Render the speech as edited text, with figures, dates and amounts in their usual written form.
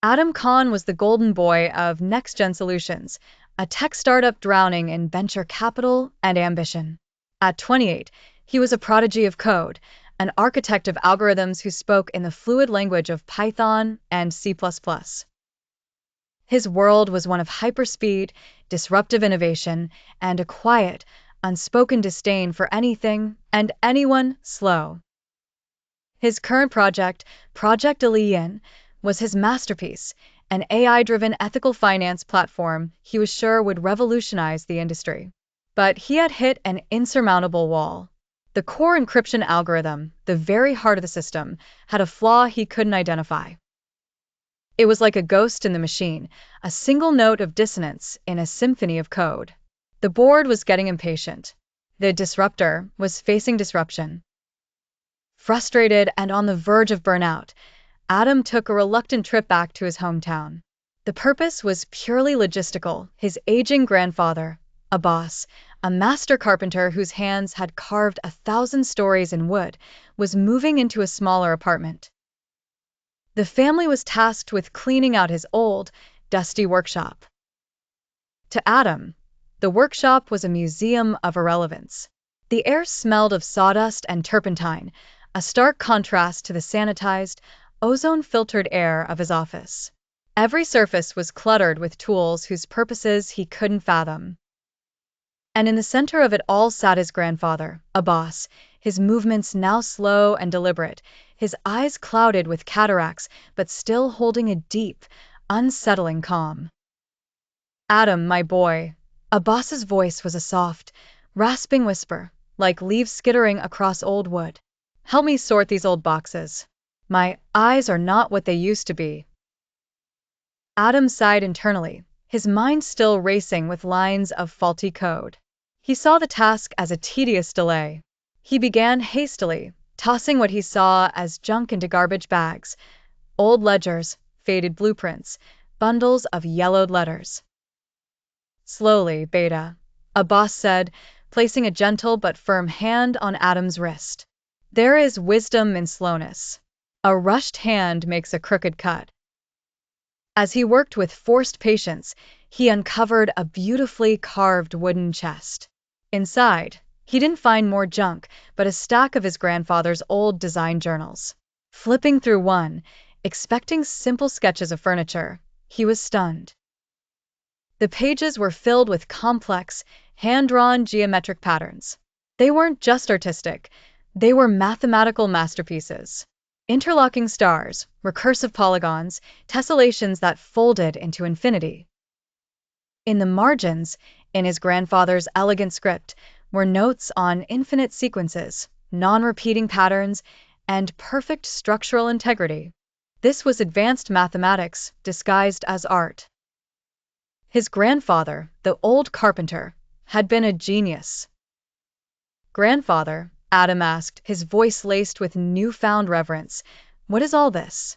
Adam Khan was the golden boy of next-gen solutions, a tech startup drowning in venture capital and ambition. At 28, he was a prodigy of code, an architect of algorithms who spoke in the fluid language of Python and C++. His world was one of hyperspeed, disruptive innovation, and a quiet, unspoken disdain for anything and anyone slow. His current project, Project Aliyin, was his masterpiece, an AI-driven ethical finance platform he was sure would revolutionize the industry. But he had hit an insurmountable wall. The core encryption algorithm, the very heart of the system, had a flaw he couldn't identify. It was like a ghost in the machine, a single note of dissonance in a symphony of code. The board was getting impatient. The disruptor was facing disruption. Frustrated and on the verge of burnout, Adam took a reluctant trip back to his hometown. The purpose was purely logistical. His aging grandfather, Abbas, a master carpenter whose hands had carved 1,000 stories in wood, was moving into a smaller apartment. The family was tasked with cleaning out his old, dusty workshop. To Adam, the workshop was a museum of irrelevance. The air smelled of sawdust and turpentine, a stark contrast to the sanitized, ozone-filtered air of his office. Every surface was cluttered with tools whose purposes he couldn't fathom. And in the center of it all sat his grandfather, Abbas, his movements now slow and deliberate, his eyes clouded with cataracts, but still holding a deep, unsettling calm. "Adam, my boy." Abbas's voice was a soft, rasping whisper, like leaves skittering across old wood. "Help me sort these old boxes. My eyes are not what they used to be." Adam sighed internally, his mind still racing with lines of faulty code. He saw the task as a tedious delay. He began hastily, tossing what he saw as junk into garbage bags: old ledgers, faded blueprints, bundles of yellowed letters. "Slowly, Beta," Abbas said, placing a gentle but firm hand on Adam's wrist. "There is wisdom in slowness. A rushed hand makes a crooked cut." As he worked with forced patience, he uncovered a beautifully carved wooden chest. Inside, he didn't find more junk, but a stack of his grandfather's old design journals. Flipping through one, expecting simple sketches of furniture, he was stunned. The pages were filled with complex, hand-drawn geometric patterns. They weren't just artistic, they were mathematical masterpieces. Interlocking stars, recursive polygons, tessellations that folded into infinity. In the margins, in his grandfather's elegant script, were notes on infinite sequences, non-repeating patterns, and perfect structural integrity. This was advanced mathematics disguised as art. His grandfather, the old carpenter, had been a genius. "Grandfather," Adam asked, his voice laced with newfound reverence, "what is all this?"